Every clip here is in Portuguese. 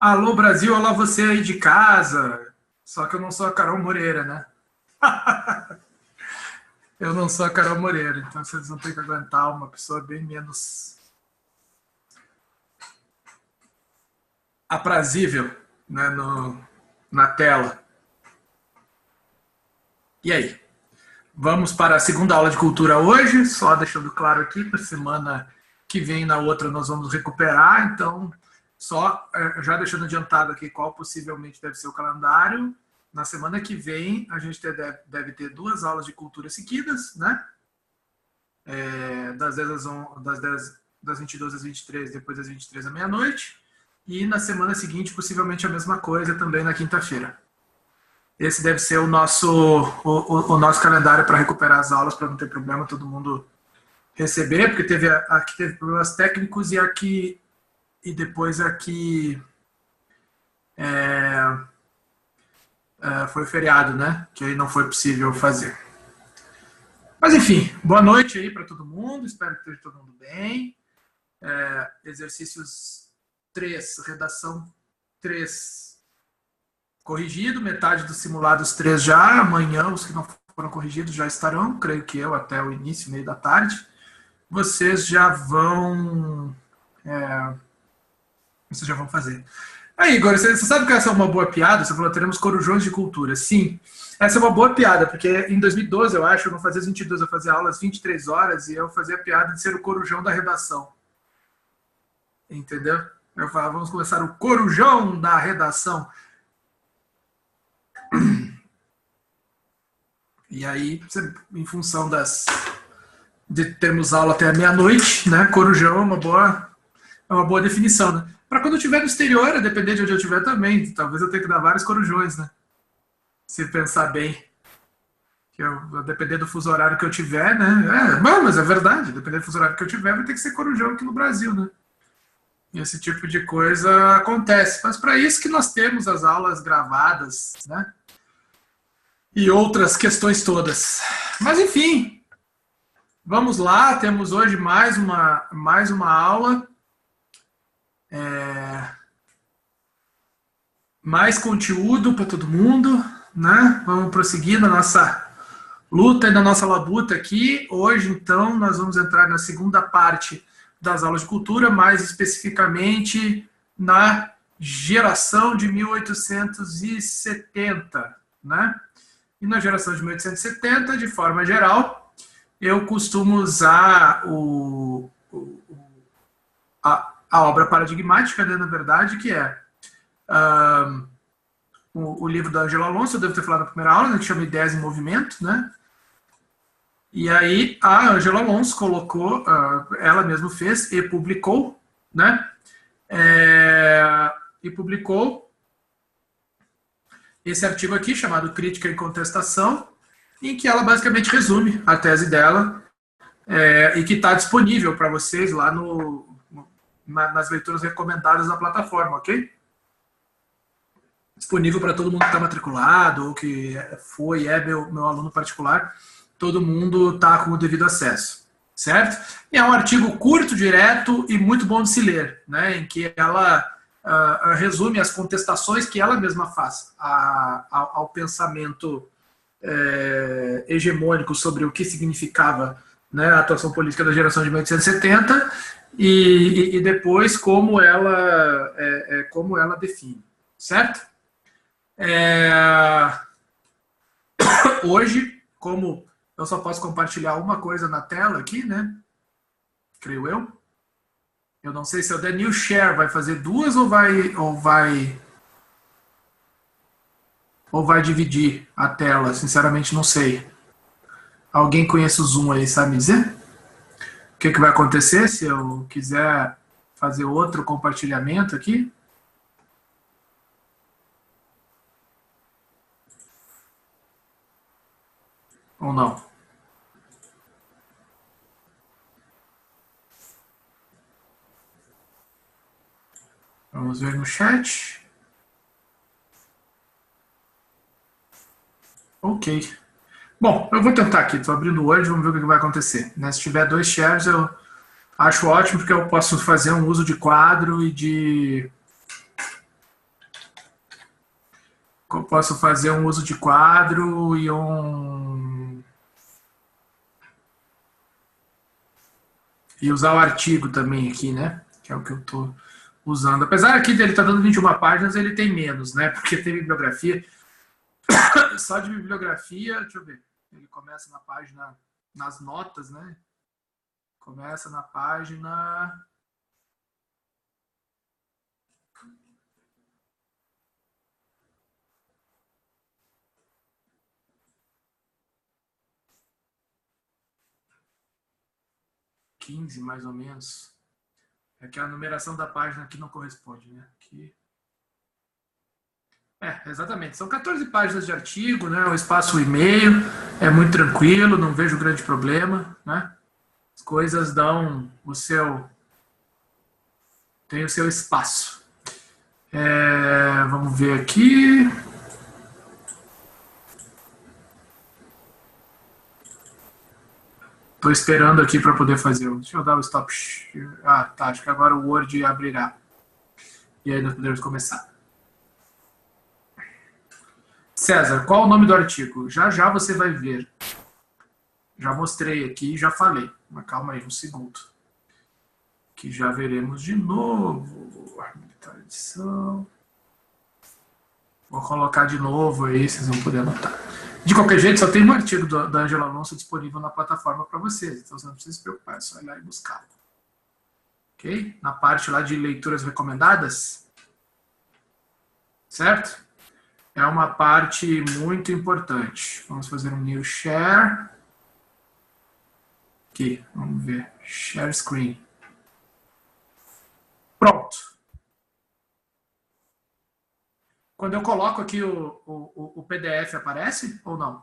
Alô, Brasil, olá você aí de casa. Só que eu não sou a Carol Moreira, né? Eu não sou a Carol Moreira, então vocês vão ter que aguentar uma pessoa bem menos aprazível, né, na tela. E aí? Vamos para a segunda aula de cultura hoje, só deixando claro aqui, para semana que vem, na outra, nós vamos recuperar, então, só já deixando adiantado aqui qual possivelmente deve ser o calendário. Na semana que vem, a gente deve ter 2 aulas de cultura seguidas, né? Das 22 às 23, depois das 23 à meia-noite. E na semana seguinte, possivelmente a mesma coisa, também na quinta-feira. Esse deve ser o nosso calendário para recuperar as aulas, para não ter problema todo mundo receber, porque aqui teve problemas técnicos e depois aqui foi feriado, né? Que aí não foi possível fazer. Mas enfim, boa noite aí para todo mundo, espero que esteja todo mundo bem. Exercícios 3, redação 3 corrigido, metade dos simulados 3 já, amanhã os que não foram corrigidos já estarão, creio que até o início, meio da tarde. Vocês já vão fazer. Aí, Igor, você sabe que essa é uma boa piada? Você falou, teremos corujões de cultura. Sim, essa é uma boa piada, porque em 2012, eu acho, eu não fazia as 22, eu fazia aulas 23 horas e eu fazia a piada de ser o corujão da redação. Entendeu? Eu falava, vamos começar o corujão da redação. E aí, em função de termos aula até meia-noite, né? Corujão é uma boa definição, né? Para quando eu estiver no exterior, depender de onde eu estiver também. Talvez eu tenha que dar vários corujões, né? Se pensar bem. Depender do fuso horário que eu tiver, né? Mas é verdade. Dependendo do fuso horário que eu tiver, vai ter que ser corujão aqui no Brasil, né? E esse tipo de coisa acontece. Mas para isso que nós temos as aulas gravadas, né? E outras questões todas. Mas enfim, vamos lá. Temos hoje mais uma aula. Mais conteúdo para todo mundo, né? Vamos prosseguir na nossa luta e na nossa labuta aqui. Hoje, então, nós vamos entrar na segunda parte das aulas de cultura, mais especificamente na geração de 1870, né? E na geração de 1870, de forma geral, eu costumo usar a obra paradigmática, né, na verdade, que é o livro da Angela Alonso, eu devo ter falado na primeira aula, né, que chama Ideias em Movimento, né? E aí a Angela Alonso colocou, ela mesma fez e publicou, né? E publicou esse artigo aqui, chamado Crítica e Contestação, em que ela basicamente resume a tese dela e que está disponível para vocês lá nas leituras recomendadas da plataforma, ok? Disponível para todo mundo que está matriculado ou que é meu aluno particular. Todo mundo está com o devido acesso, certo? E é um artigo curto, direto e muito bom de se ler, né? Em que ela resume as contestações que ela mesma faz ao pensamento hegemônico sobre o que significava, né, a atuação política da geração de 1870 e depois como ela define, certo? Hoje, como eu só posso compartilhar uma coisa na tela aqui, né? Creio eu. Eu não sei se eu der new share vai fazer duas ou vai dividir a tela. Sinceramente, não sei. Alguém conhece o Zoom aí, sabe dizer? O que vai acontecer se eu quiser fazer outro compartilhamento aqui? Ou não? Vamos ver no chat. Ok. Bom, eu vou tentar aqui. Estou abrindo o Word, vamos ver o que vai acontecer. Se tiver 2 shares, eu acho ótimo, porque eu posso fazer um uso de quadro e de Eu posso fazer um uso de quadro e usar o artigo também aqui, né? Que é o que eu estou usando. Apesar aqui dele estar dando 21 páginas, ele tem menos, né? Porque tem bibliografia. Só de bibliografia, deixa eu ver. Ele começa na página, nas notas, né? Começa na página... ...15, mais ou menos. É que a numeração da página aqui não corresponde, né? Aqui... exatamente. São 14 páginas de artigo, né? Um espaço e meio. É muito tranquilo, não vejo grande problema, né? As coisas dão o seu... Tem o seu espaço. Vamos ver aqui... Estou esperando aqui para poder fazer. Deixa eu dar o stop. Ah, tá. Acho que agora o Word abrirá. E aí nós podemos começar. César, qual o nome do artigo? Já já você vai ver. Já mostrei aqui, já falei. Mas calma aí, um segundo. Que já veremos de novo. Habilitar edição. Vou colocar de novo aí, vocês vão poder anotar. De qualquer jeito, só tem um artigo da Ângela Alonso disponível na plataforma para vocês. Então, você não precisa se preocupar, é só ir lá e buscar. Ok? Na parte lá de leituras recomendadas. Certo? É uma parte muito importante. Vamos fazer um new share. Aqui, vamos ver. Share screen. Pronto. Quando eu coloco aqui o PDF, aparece ou não?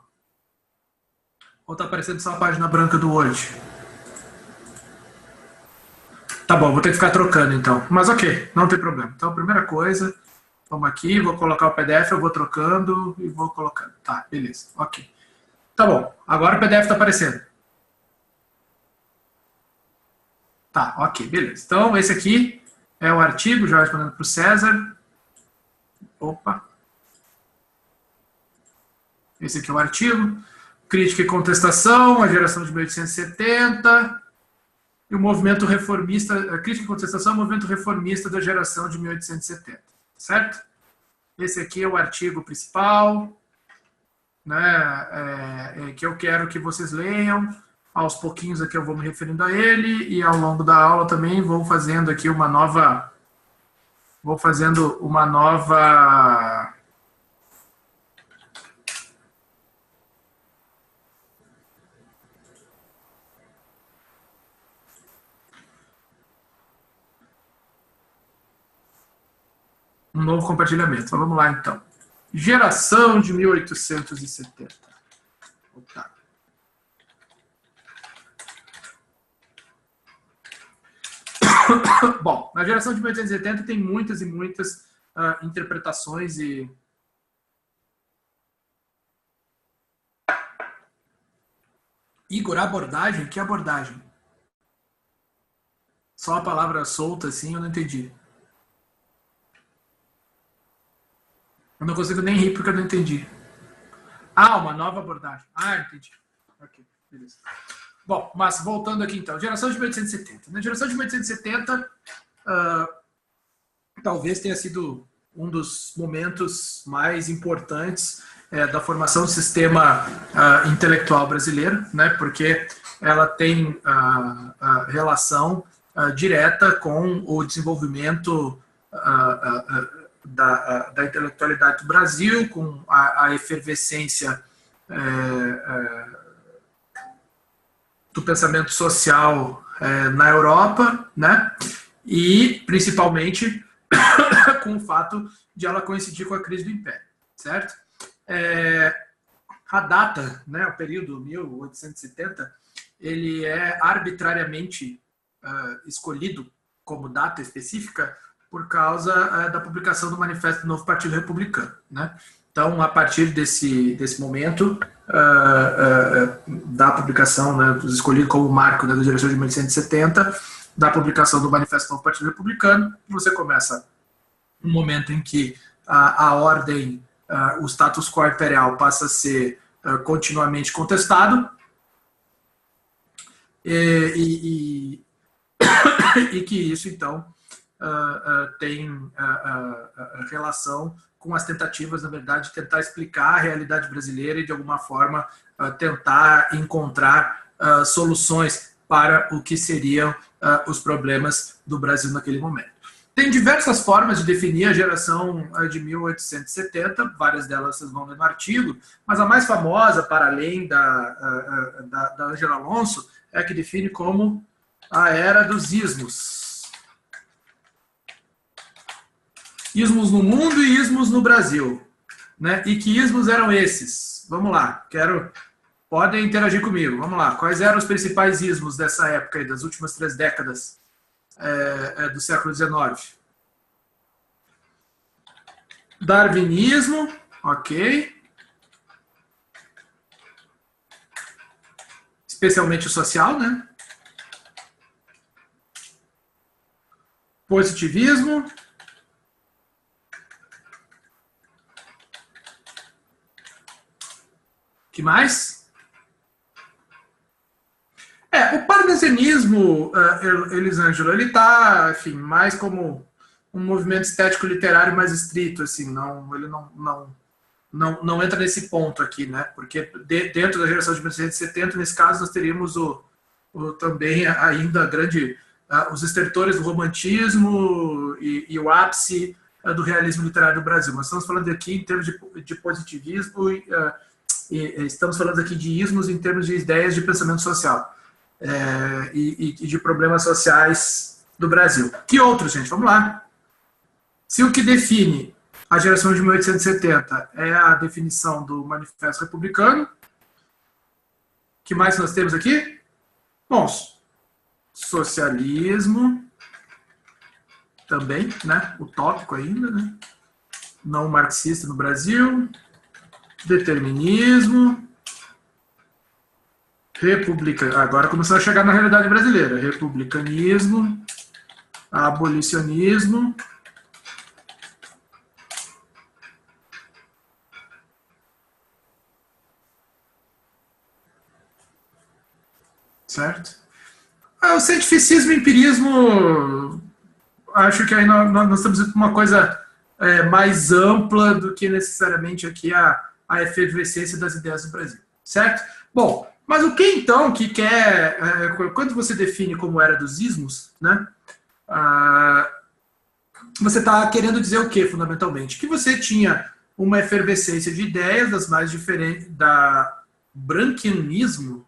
Ou está aparecendo só a página branca do Word? Tá bom, vou ter que ficar trocando então. Mas ok, não tem problema. Então, primeira coisa, vamos aqui, vou colocar o PDF, eu vou trocando e vou colocando. Tá, beleza, ok. Tá bom, agora o PDF está aparecendo. Tá, ok, beleza. Então, esse aqui é o artigo, já respondendo para o César. Opa. Esse aqui é o artigo. Crítica e contestação, a geração de 1870 e o movimento reformista, a crítica e contestação, o movimento reformista da geração de 1870, certo? Esse aqui é o artigo principal, né, que eu quero que vocês leiam. Aos pouquinhos aqui eu vou me referindo a ele e ao longo da aula também vou fazendo aqui uma nova... um novo compartilhamento. Então, vamos lá, então. Geração de 1870. Opa. Bom, na geração de 1870 tem muitas e muitas interpretações e... Igor, abordagem? Que abordagem? Só a palavra solta assim, eu não entendi. Eu não consigo nem rir porque eu não entendi. Ah, uma nova abordagem. Ah, entendi. Ok, beleza. Bom, mas voltando aqui então. Geração de 1870. Na geração de 1870, talvez tenha sido um dos momentos mais importantes da formação do sistema intelectual brasileiro, né? Porque ela tem relação direta com o desenvolvimento da intelectualidade do Brasil, com a efervescência do pensamento social na Europa, né? E principalmente com o fato de ela coincidir com a crise do Império, certo? A data, né, o período 1870, ele é arbitrariamente escolhido como data específica por causa da publicação do Manifesto do Novo Partido Republicano, né? Então, a partir desse momento, da publicação, né, escolhido como marco, né, da geração de 1870, da publicação do Manifesto do Novo Partido Republicano, você começa um momento em que a ordem o status quo imperial passa a ser continuamente contestado, e que isso, então, tem relação com as tentativas, na verdade, de tentar explicar a realidade brasileira e, de alguma forma, tentar encontrar soluções para o que seriam os problemas do Brasil naquele momento. Tem diversas formas de definir a geração de 1870, várias delas vocês vão ler no artigo, mas a mais famosa, para além da Ângela Alonso, é a que define como a Era dos Ismos. Ismos no mundo e ismos no Brasil. Né? E que ismos eram esses? Vamos lá, podem interagir comigo. Vamos lá, quais eram os principais ismos dessa época, aí, das últimas 3 décadas do século XIX? Darwinismo, ok. Especialmente o social, né? Positivismo. Que mais? O parnasianismo, Elisângela, ele está, enfim, mais como um movimento estético literário mais estrito, assim, ele não entra nesse ponto aqui, né? Porque dentro da geração de 1970, nesse caso, nós teríamos também ainda os estertores do romantismo e o ápice do realismo literário do Brasil. Nós estamos falando aqui em termos de positivismo e estamos falando aqui de ismos em termos de ideias de pensamento social e de problemas sociais do Brasil. Que outros, gente? Vamos lá. Se o que define a geração de 1870 é a definição do Manifesto Republicano, que mais nós temos aqui? Bom, socialismo, também, né? Utópico ainda, né? Não marxista no Brasil, determinismo, agora começou a chegar na realidade brasileira, republicanismo, abolicionismo, certo? O cientificismo e empirismo, acho que aí nós estamos indo para uma coisa mais ampla do que necessariamente aqui a efervescência das ideias do Brasil, certo? Bom, mas o que então que quer, quando você define como era dos ismos, né? Você está querendo dizer o que, fundamentalmente? Que você tinha uma efervescência de ideias das mais diferentes, da branquianismo.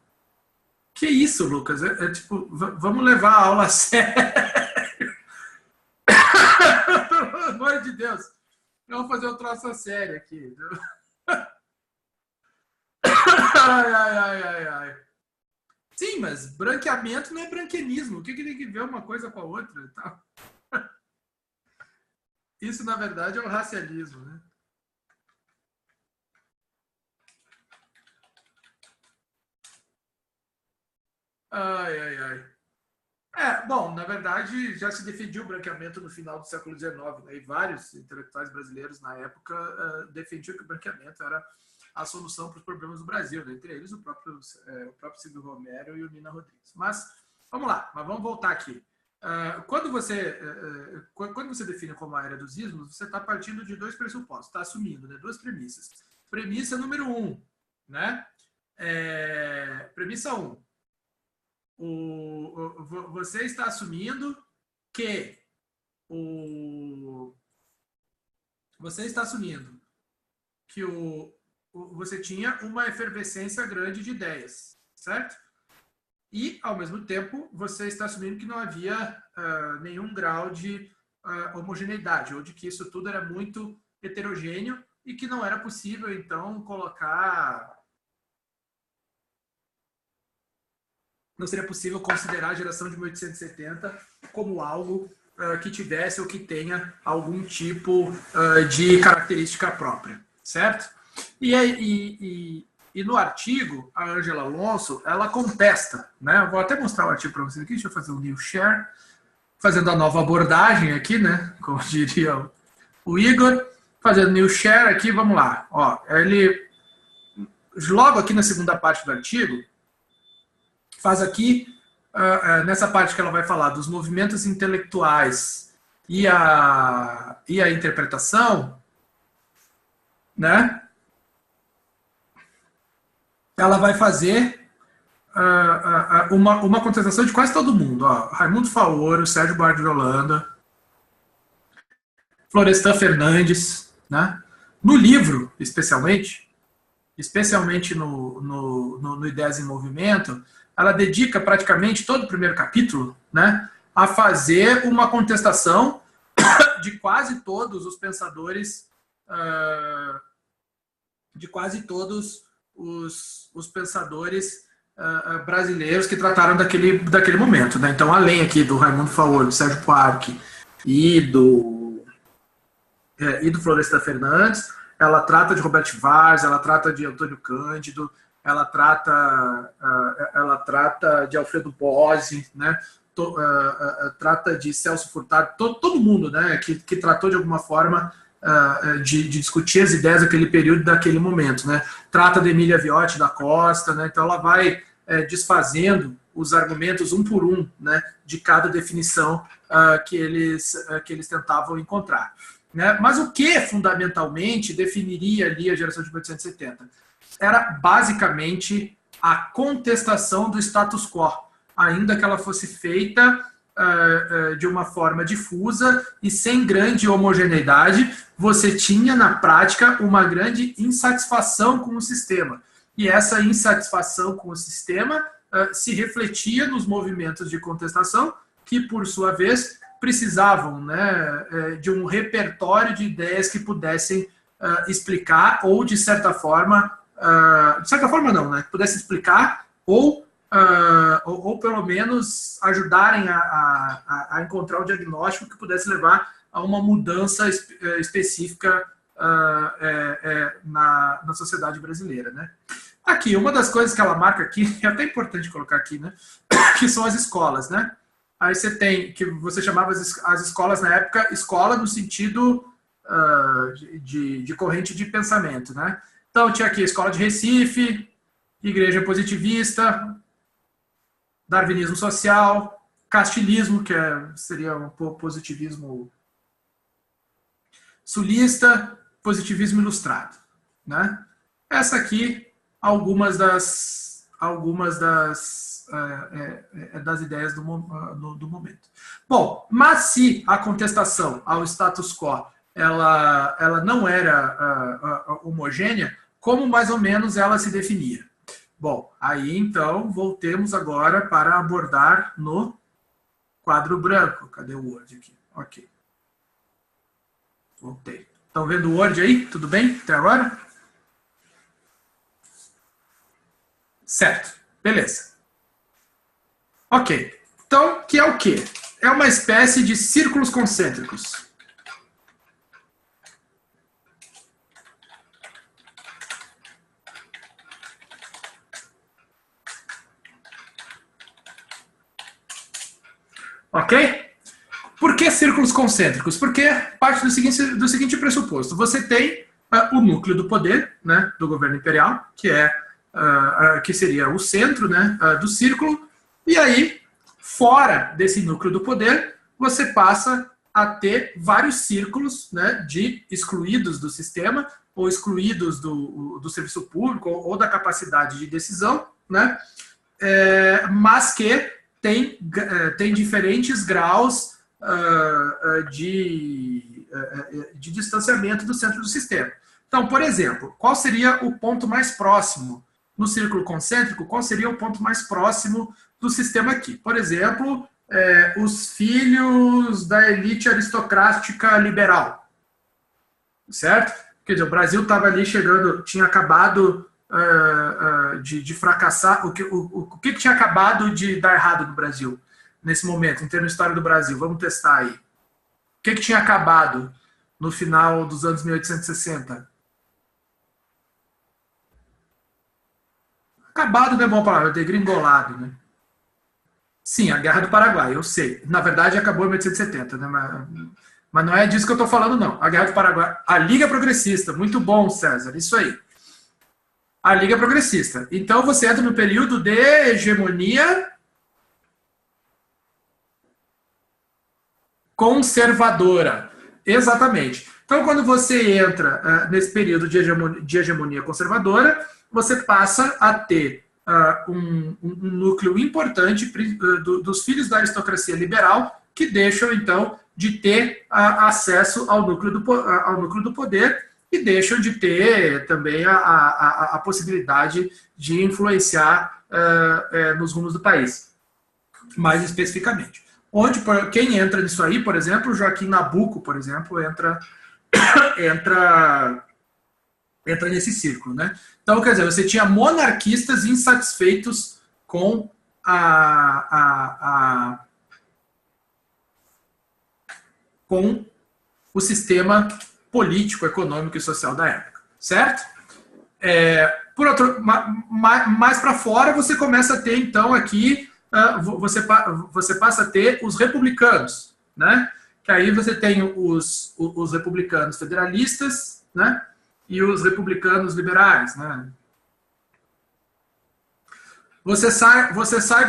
Que isso, Lucas? Tipo, vamos levar a aula a sério. Pelo amor de Deus. Vamos fazer um troço a sério aqui. Ai. Sim, mas branqueamento não é branquenismo. O que tem que ver uma coisa com a outra? Tá? Isso, na verdade, é o racialismo, né? Ai. Bom, na verdade, já se defendia o branqueamento no final do século XIX, né? E vários intelectuais brasileiros, na época, defendiam que o branqueamento era a solução para os problemas do Brasil, né? Entre eles o próprio Silvio Romero e o Nina Rodrigues. Mas, vamos lá, vamos voltar aqui. Quando você define como a era dos ismos, você está partindo de 2 pressupostos, está assumindo, né? 2 premissas. Premissa número 1, né? Premissa 1. Você está assumindo que você tinha uma efervescência grande de ideias, certo? E, ao mesmo tempo, você está assumindo que não havia nenhum grau de homogeneidade, ou de que isso tudo era muito heterogêneo e que não era possível, então, não seria possível considerar a geração de 1870 como algo que tivesse ou que tenha algum tipo de característica própria, certo? E no artigo, a Ângela Alonso, ela contesta, né? Eu vou até mostrar o artigo para vocês aqui, deixa eu fazer um new share, fazendo a nova abordagem aqui, né? Como diria o Igor. Fazendo new share aqui, vamos lá. Ó, ele, logo aqui na segunda parte do artigo, faz aqui, nessa parte que ela vai falar dos movimentos intelectuais e a interpretação, né? Ela vai fazer uma contestação de quase todo mundo. Ó. Raimundo Faoro, Sérgio Buarque de Holanda, Florestan Fernandes. Né? No livro, especialmente no Ideias em Movimento, ela dedica praticamente todo o primeiro capítulo, né, a fazer uma contestação de quase todos os pensadores, de quase todos os pensadores brasileiros que trataram daquele momento. Né? Então, além aqui do Raimundo Faoro, do Sérgio Buarque e do Florestan Fernandes, ela trata de Roberto Vaz, ela trata de Antônio Cândido, ela trata de Alfredo Bose, né? Trata de Celso Furtado, todo mundo, né? que tratou de alguma forma de discutir as ideias daquele período, daquele momento. Né? Trata de Emília Viotti da Costa, né? Então ela vai desfazendo os argumentos um por um, né? De cada definição que eles tentavam encontrar. Né? Mas o que fundamentalmente definiria ali a geração de 1870? Era basicamente a contestação do status quo, ainda que ela fosse feita de uma forma difusa e sem grande homogeneidade. Você tinha na prática uma grande insatisfação com o sistema, e essa insatisfação com o sistema se refletia nos movimentos de contestação, que por sua vez precisavam, né, de um repertório de ideias que pudessem explicar, ou de certa forma não, né, que pudessem explicar ou pelo menos ajudarem a encontrar um diagnóstico que pudesse levar a uma mudança específica na sociedade brasileira. Né? Aqui, uma das coisas que ela marca aqui, é até importante colocar aqui, né, que são as escolas, né? Aí você tem, que você chamava as escolas na época, escola no sentido de corrente de pensamento, né? Então tinha aqui a Escola de Recife, Igreja Positivista, Darwinismo Social, Castilismo, que seria um positivismo sulista, positivismo ilustrado. Né? Essa aqui, algumas das ideias do momento. Bom, mas se a contestação ao status quo ela não era homogênea, como mais ou menos ela se definia? Bom, aí então voltemos agora para abordar no quadro branco. Cadê o Word aqui? Ok. Voltei. Estão vendo o Word aí? Tudo bem até agora? Certo. Beleza. Ok. Então, que é o quê? É uma espécie de círculos concêntricos. Ok? Por que círculos concêntricos? Porque parte do seguinte pressuposto. Você tem o núcleo do poder, né, do governo imperial, que seria o centro, né, do círculo, e aí, fora desse núcleo do poder, você passa a ter vários círculos, né, de excluídos do sistema, ou excluídos do serviço público, ou da capacidade de decisão, né, mas que tem diferentes graus de distanciamento do centro do sistema. Então, por exemplo, qual seria o ponto mais próximo no círculo concêntrico? Qual seria o ponto mais próximo do sistema aqui? Por exemplo, os filhos da elite aristocrática liberal. Certo? Quer dizer, o Brasil estava ali chegando, tinha acabado de fracassar. O que tinha acabado de dar errado no Brasil nesse momento, em termos de história do Brasil? Vamos testar aí. O que tinha acabado no final dos anos 1860? Acabado não é bom palavra, degringolado, né? Sim, a Guerra do Paraguai, eu sei. Na verdade, acabou em 1870, né? Mas não é disso que eu estou falando, não. A Guerra do Paraguai, a Liga Progressista, muito bom, César, isso aí. A Liga Progressista. Então você entra no período de hegemonia conservadora. Exatamente. Então, quando você entra nesse período de hegemonia conservadora, você passa a ter um núcleo importante dos filhos da aristocracia liberal, que deixam, então, de ter acesso ao núcleo do poder e deixam de ter também a possibilidade de influenciar nos rumos do país, mais especificamente. Quem entra nisso aí, por exemplo, Joaquim Nabuco, por exemplo, entra nesse círculo, né? Então, quer dizer, você tinha monarquistas insatisfeitos com com o sistema político, econômico e social da época, certo? Por outro, mais para fora, você começa a ter, então, aqui, você passa a ter os republicanos, né? Que aí você tem os republicanos federalistas, né? E os republicanos liberais, né? Você sai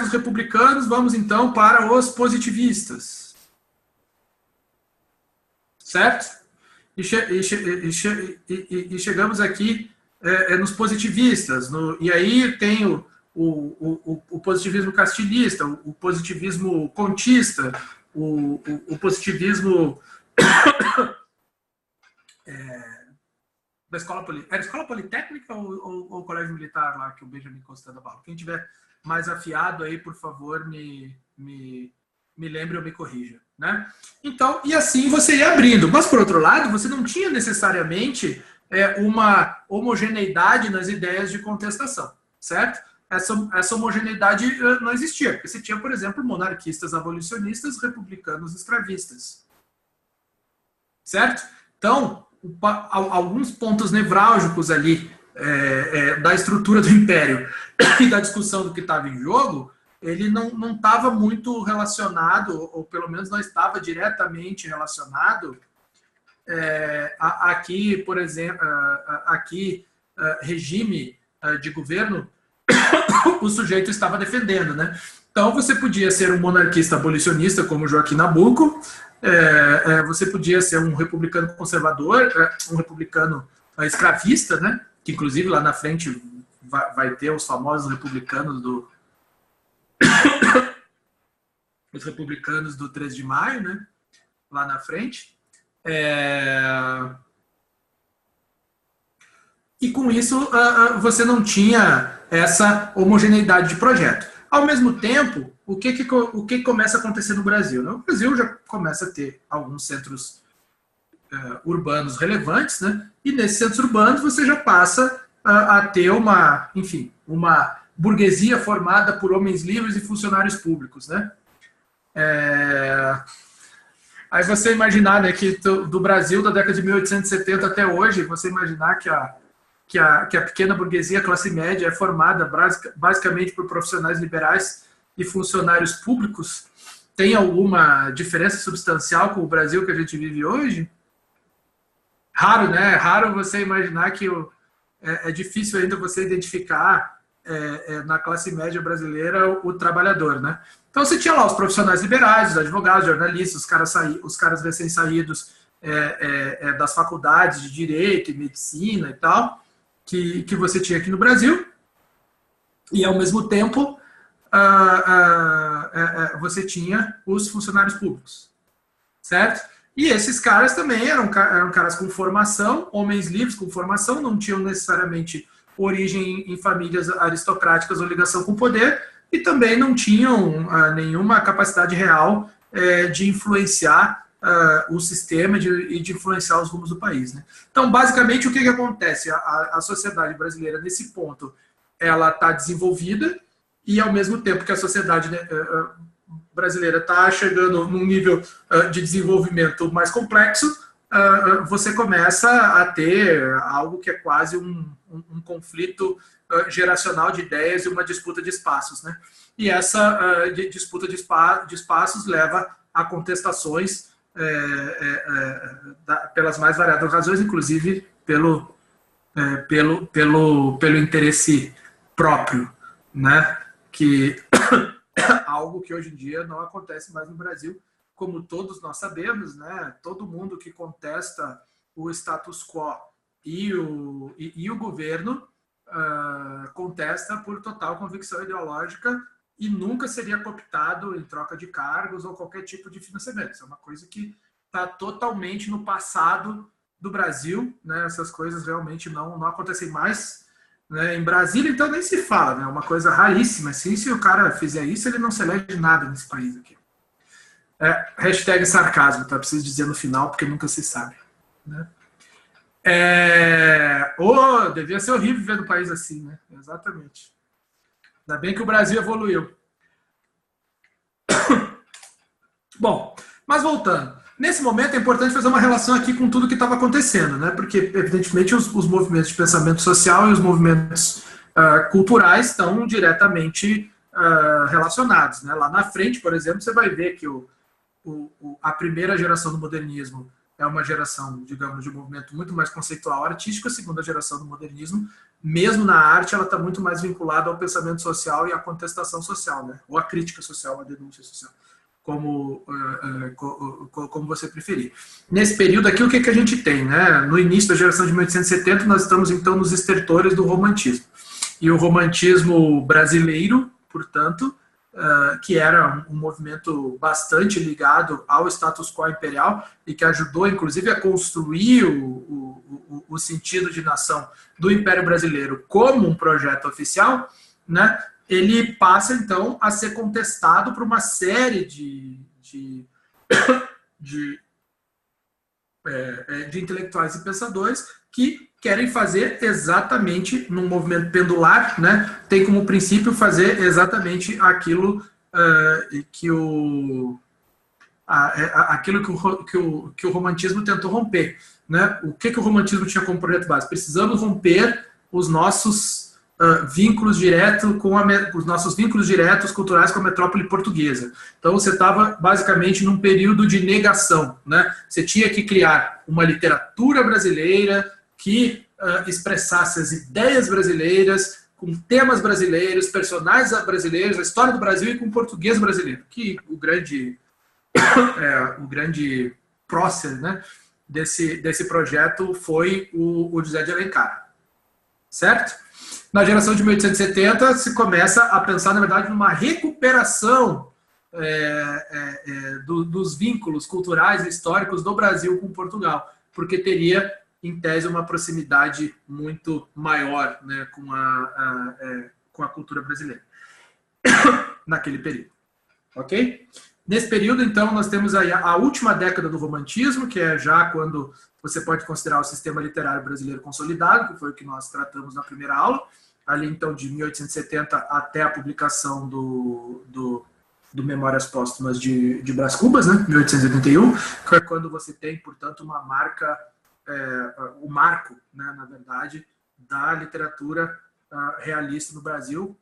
dos republicanos, vamos então para os positivistas, certo? E chegamos aqui nos positivistas, e aí tem o positivismo castilhista, o positivismo contista, o positivismo da escola politécnica. Era escola politécnica ou colégio militar lá que o Benjamin Constant dava aula? Quem tiver mais afiado aí, por favor, me lembre ou me corrija, né? Então, e assim você ia abrindo. Mas, por outro lado, você não tinha necessariamente uma homogeneidade nas ideias de contestação, certo? Essa homogeneidade não existia, porque você tinha, por exemplo, monarquistas abolicionistas, republicanos escravistas, certo? Então, alguns pontos nevrálgicos ali da estrutura do Império e da discussão do que estava em jogo, ele não estava muito relacionado, ou pelo menos não estava diretamente relacionado aqui, por exemplo, regime de governo o sujeito estava defendendo, né? Então você podia ser um monarquista abolicionista como Joaquim Nabuco, você podia ser um republicano conservador, um republicano escravista, né? Que inclusive lá na frente vai ter os famosos republicanos os republicanos do 13 de maio, né? Lá na frente. E com isso você não tinha essa homogeneidade de projeto. Ao mesmo tempo, o que começa a acontecer no Brasil? No Brasil já começa a ter alguns centros urbanos relevantes, né? E nesses centros urbanos você já passa a ter uma burguesia formada por homens livres e funcionários públicos, né? Aí você imaginar, né, que do Brasil da década de 1870 até hoje, você imaginar que a pequena burguesia, a classe média, é formada basicamente por profissionais liberais e funcionários públicos, tem alguma diferença substancial com o Brasil que a gente vive hoje? Raro, né? Raro você imaginar que é difícil ainda você identificar na classe média brasileira o trabalhador, né? Então você tinha lá os profissionais liberais, os advogados, jornalistas, os caras recém-saídos das faculdades de Direito e Medicina e tal, que você tinha aqui no Brasil, e ao mesmo tempo você tinha os funcionários públicos, certo? E esses caras também eram caras com formação, homens livres com formação, não tinham necessariamente origem em famílias aristocráticas ou ligação com o poder, e também não tinham nenhuma capacidade real de influenciar o sistema e de influenciar os rumos do país, né? Então, basicamente, o que acontece? A sociedade brasileira, nesse ponto, ela está desenvolvida, e ao mesmo tempo que a sociedade brasileira está chegando num nível de desenvolvimento mais complexo, você começa a ter algo que é quase um conflito geracional de ideias e uma disputa de espaços, né? E essa disputa de espaços leva a contestações pelas mais variadas razões, inclusive pelo interesse próprio, né? Que algo que hoje em dia não acontece mais no Brasil, como todos nós sabemos, né? Todo mundo que contesta o status quo e o governo contesta por total convicção ideológica e nunca seria cooptado em troca de cargos ou qualquer tipo de financiamento. Isso é uma coisa que está totalmente no passado do Brasil, né? Essas coisas realmente não acontecem mais, né? Em Brasília, então, nem se fala, né? É uma coisa raríssima. Assim, se o cara fizer isso, ele não se elege nada nesse país aqui. Hashtag sarcasmo, tá? Preciso dizer no final, porque nunca se sabe, né? Devia ser horrível viver no país assim, né? Exatamente. Ainda bem que o Brasil evoluiu. Bom, mas voltando. Nesse momento é importante fazer uma relação aqui com tudo que estava acontecendo, né? Porque, evidentemente, os movimentos de pensamento social e os movimentos culturais estão diretamente relacionados, né? Lá na frente, por exemplo, você vai ver que a primeira geração do modernismo é uma geração, digamos, de um movimento muito mais conceitual artístico. A segunda geração do modernismo, mesmo na arte, ela está muito mais vinculada ao pensamento social e à contestação social, né? Ou à crítica social, à denúncia social, como você preferir. Nesse período aqui, o que a gente tem, né? No início da geração de 1870, nós estamos, então, nos estertores do romantismo. E o romantismo brasileiro, portanto, que era um movimento bastante ligado ao status quo imperial e que ajudou, inclusive, a construir o sentido de nação do Império Brasileiro como um projeto oficial, né? Ele passa, então, a ser contestado por uma série de intelectuais e pensadores que querem fazer exatamente num movimento pendular, né? Tem como princípio fazer exatamente aquilo que o romantismo tentou romper, né? O que o romantismo tinha como projeto básico? Precisamos romper os nossos vínculos diretos os nossos vínculos diretos culturais com a metrópole portuguesa. Então você estava basicamente num período de negação, né? Você tinha que criar uma literatura brasileira que expressasse as ideias brasileiras, com temas brasileiros, personagens brasileiros, a história do Brasil e com português brasileiro, que o grande prócer, né, desse projeto foi o José de Alencar, certo? Na geração de 1870 se começa a pensar, na verdade, numa recuperação dos vínculos culturais e históricos do Brasil com Portugal, porque teria, em tese, uma proximidade muito maior, né, com a cultura brasileira naquele período. Ok? Nesse período, então, nós temos aí a última década do romantismo, que é já quando você pode considerar o sistema literário brasileiro consolidado, que foi o que nós tratamos na primeira aula, ali então de 1870 até a publicação do Memórias Póstumas de Brás Cubas, né, 1881, que é quando você tem, portanto, uma marca, o marco, né, na verdade, da literatura realista no Brasil,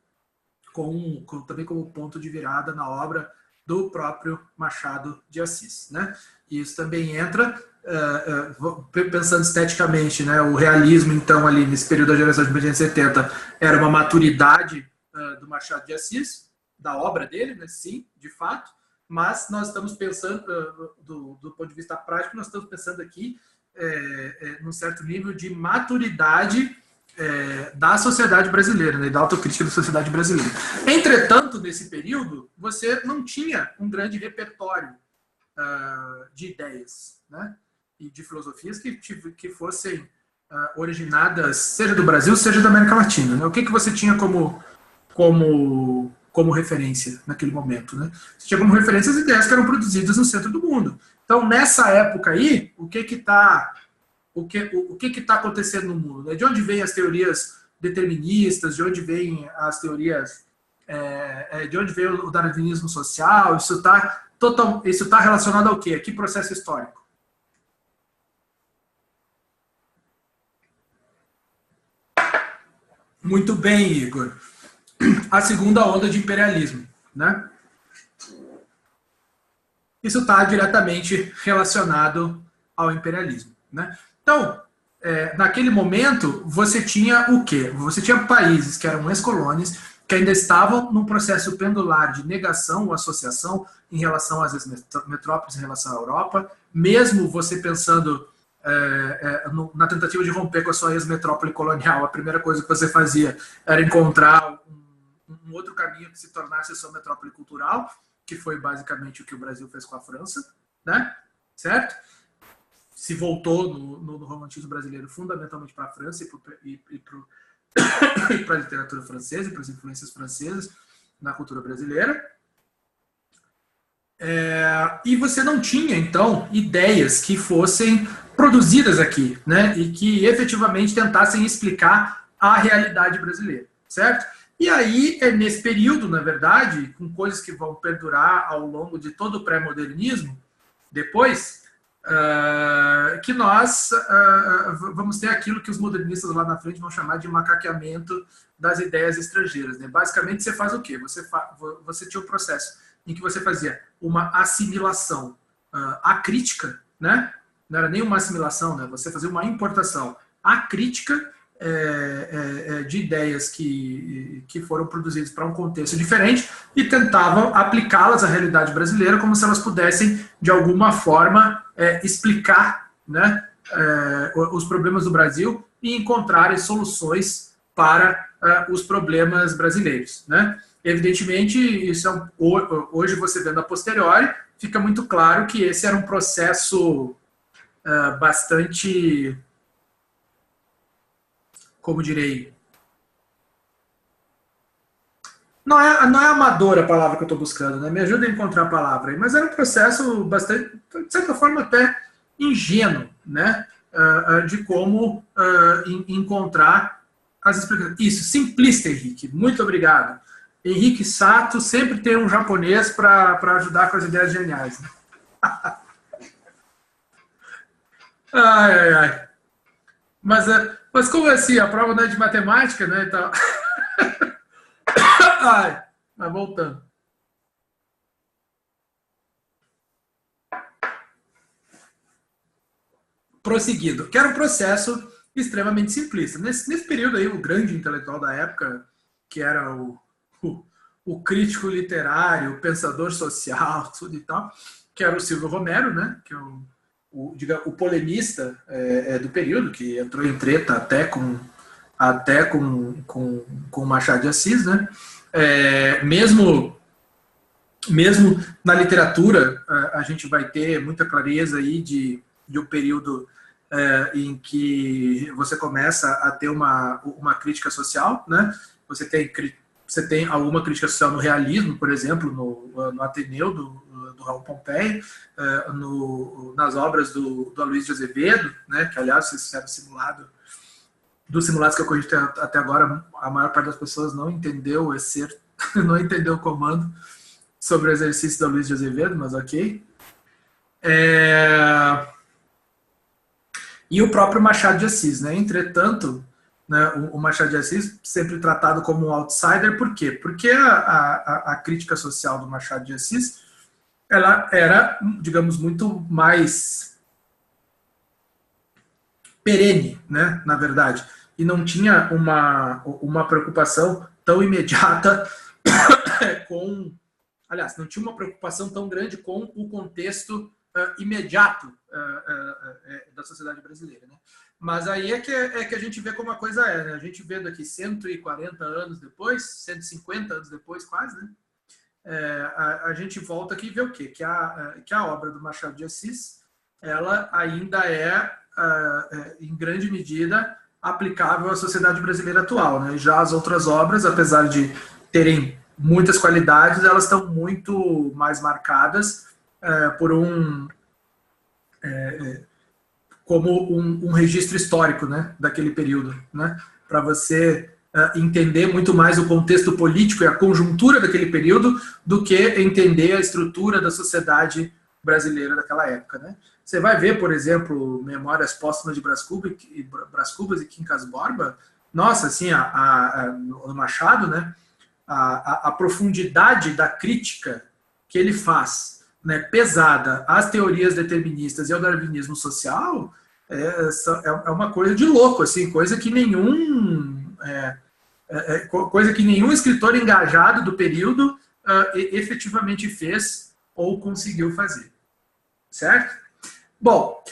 também como ponto de virada na obra do próprio Machado de Assis, né? E isso também entra, pensando esteticamente, né? O realismo, então, ali nesse período da geração de 1870, era uma maturidade do Machado de Assis, da obra dele, né? Sim, de fato, mas nós estamos pensando, do ponto de vista prático, nós estamos pensando aqui num certo nível de maturidade da sociedade brasileira, né, da autocrítica da sociedade brasileira. Entretanto, nesse período, você não tinha um grande repertório de ideias, né, e de filosofias que fossem originadas, seja do Brasil, seja da América Latina. Né? O que você tinha como referência naquele momento? Né? Você tinha como referência as ideias que eram produzidas no centro do mundo. Então, nessa época aí, o que está acontecendo no mundo? Né? De onde vêm as teorias deterministas? De onde vêm as teorias... de onde vem o darwinismo social? Isso está relacionado ao quê? A que processo histórico? Muito bem, Igor. A segunda onda de imperialismo, né? isso está diretamente relacionado ao imperialismo, né? Então, naquele momento, você tinha o quê? Você tinha países que eram ex-colônias, que ainda estavam num processo pendular de negação ou associação em relação às metrópoles, em relação à Europa, mesmo você pensando na tentativa de romper com a sua ex-metrópole colonial, a primeira coisa que você fazia era encontrar um outro caminho que se tornasse a sua metrópole cultural, que foi basicamente o que o Brasil fez com a França, né? Certo? Se voltou no romantismo brasileiro fundamentalmente para a França e para a literatura francesa e para as influências francesas na cultura brasileira. E você não tinha, então, ideias que fossem produzidas aqui, né? E que efetivamente tentassem explicar a realidade brasileira, certo? E aí, nesse período, na verdade, com coisas que vão perdurar ao longo de todo o pré-modernismo, depois, que nós vamos ter aquilo que os modernistas lá na frente vão chamar de macaqueamento das ideias estrangeiras, né? Basicamente, você faz o quê? Você tinha o processo em que você fazia uma assimilação acrítica, né? Não era nem uma assimilação, né? Você fazia uma importação acrítica de ideias que foram produzidas para um contexto diferente e tentavam aplicá-las à realidade brasileira como se elas pudessem, de alguma forma, explicar, né, os problemas do Brasil e encontrarem soluções para os problemas brasileiros, né? Evidentemente, isso hoje você vendo a posteriori, fica muito claro que esse era um processo bastante, como direi, não é amador a palavra que eu estou buscando, né? Me ajuda a encontrar a palavra aí, mas era um processo bastante, de certa forma, até ingênuo, né? De como encontrar as explicações. Isso, simplista, Henrique. Muito obrigado. Henrique Sato sempre tem um japonês para ajudar com as ideias geniais. Né? Ai. Mas como assim? A prova não é de matemática, né? Então... mas voltando. Prosseguindo. Que era um processo extremamente simplista. Nesse período aí, o grande intelectual da época, que era o crítico literário, o pensador social, tudo e tal, que era o Silvio Romero, né? Que é o polemista do período, que entrou em treta até com Machado de Assis, né? Mesmo na literatura, a gente vai ter muita clareza aí de um período em que você começa a ter uma crítica social, né? Você tem alguma crítica social no realismo, por exemplo, no Ateneu, do Raul Pompeia, nas obras do Aloysio de Azevedo, né? Que, aliás, vocês fizeram simulado. Dos simulados que eu cogitei até agora, a maior parte das pessoas não entendeu não entendeu o comando sobre o exercício da Aloysio de Azevedo, mas ok. E o próprio Machado de Assis, né? Entretanto, né, o Machado de Assis sempre tratado como um outsider, por quê? Porque a crítica social do Machado de Assis, ela era, digamos, muito mais perene, né, na verdade, e não tinha uma preocupação tão imediata não tinha uma preocupação tão grande com o contexto imediato da sociedade brasileira, né? Mas aí é que a gente vê como a coisa é, né? A gente vendo aqui 140 anos depois, 150 anos depois quase, né? A gente volta aqui e vê o quê? Que a obra do Machado de Assis, ela ainda em grande medida, aplicável à sociedade brasileira atual, né? Já as outras obras, apesar de terem muitas qualidades, elas estão muito mais marcadas por como um registro histórico, né, daquele período, né, para você entender muito mais o contexto político e a conjuntura daquele período do que entender a estrutura da sociedade brasileira daquela época, né. Você vai ver, por exemplo, Memórias Póstumas de Brás Cubas e Quincas Borba, nossa, assim, no Machado, né, a profundidade da crítica que ele faz né, pesada às teorias deterministas e ao darwinismo social é uma coisa de louco, assim, coisa que nenhum escritor engajado do período efetivamente fez ou conseguiu fazer. Certo? Bom,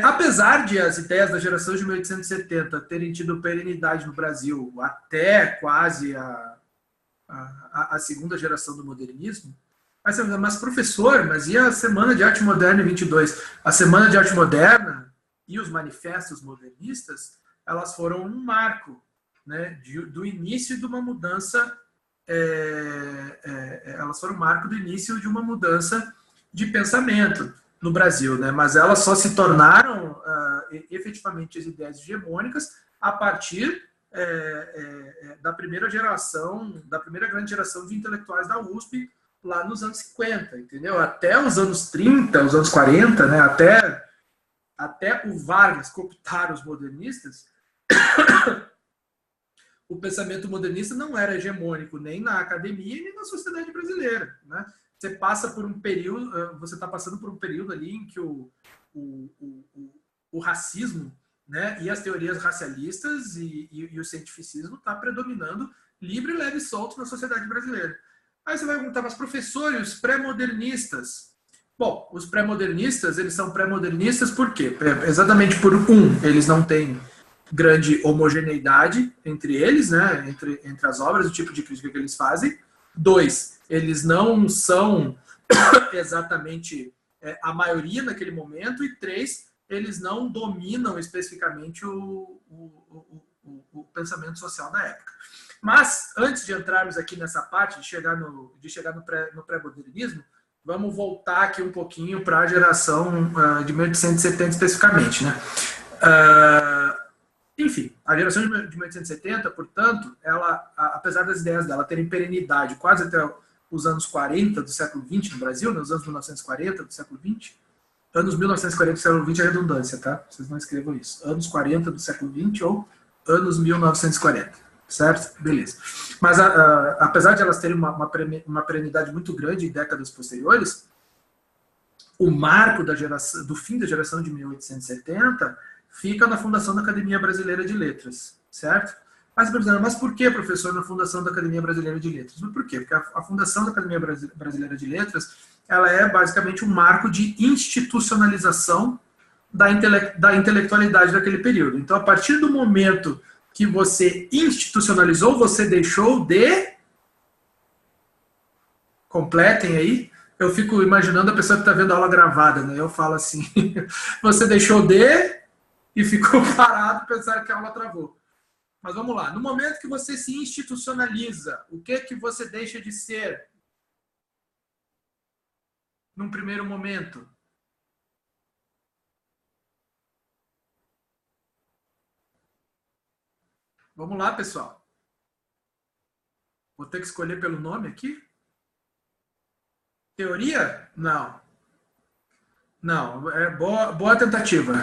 apesar de as ideias da geração de 1870 terem tido perenidade no Brasil até quase a segunda geração do modernismo, mas professor, mas e a Semana de Arte Moderna em 22? A Semana de Arte Moderna e os manifestos modernistas, elas foram um marco, né, do início de uma mudança, elas foram um marco do início de uma mudança de pensamento no Brasil, né? Mas elas só se tornaram efetivamente as ideias hegemônicas a partir da primeira grande geração de intelectuais da USP, lá nos anos 50, entendeu? Até os anos 30, os anos 40, né? Até o Vargas cooptar os modernistas, o pensamento modernista não era hegemônico nem na academia nem na sociedade brasileira, né? Você passa por um período, você está passando por um período ali em que o racismo, né, e as teorias racialistas e o cientificismo está predominando livre, leve e solto na sociedade brasileira. Aí você vai perguntar, mas professores, os pré-modernistas. Bom, os pré-modernistas, eles são pré-modernistas por quê? Exatamente por eles não têm grande homogeneidade entre eles, né, entre as obras, o tipo de crítica que eles fazem. 2, eles não são exatamente a maioria naquele momento. E 3, eles não dominam especificamente o pensamento social da época. Mas, antes de entrarmos aqui nessa parte, de chegar no pré-modernismo, vamos voltar aqui um pouquinho para a geração de 1870 especificamente, né? Enfim, a geração de 1870, portanto, ela, apesar das ideias dela terem perenidade quase até os anos 40 do século XX no Brasil, nos anos 1940 do século XX, anos 1940 do século XX é redundância, tá? Vocês não escrevam isso. Anos 40 do século XX ou anos 1940, certo? Beleza. Mas apesar de elas terem uma perenidade muito grande em décadas posteriores, o marco do fim da geração de 1870 fica na fundação da Academia Brasileira de Letras, certo? Mas por que, professor, na fundação da Academia Brasileira de Letras? Por quê? Porque a fundação da Academia Brasileira de Letras, ela é basicamente um marco de institucionalização da intelectualidade daquele período. Então, a partir do momento que você institucionalizou, você deixou de... Completem aí. Eu fico imaginando a pessoa que está vendo a aula gravada, né? Eu falo assim, você deixou de... e ficou parado pensando que a aula travou. Mas vamos lá. No momento que você se institucionaliza, o que você deixa de ser? Num primeiro momento. Vamos lá, pessoal. Vou ter que escolher pelo nome aqui? Teoria? Não. Não, é boa tentativa.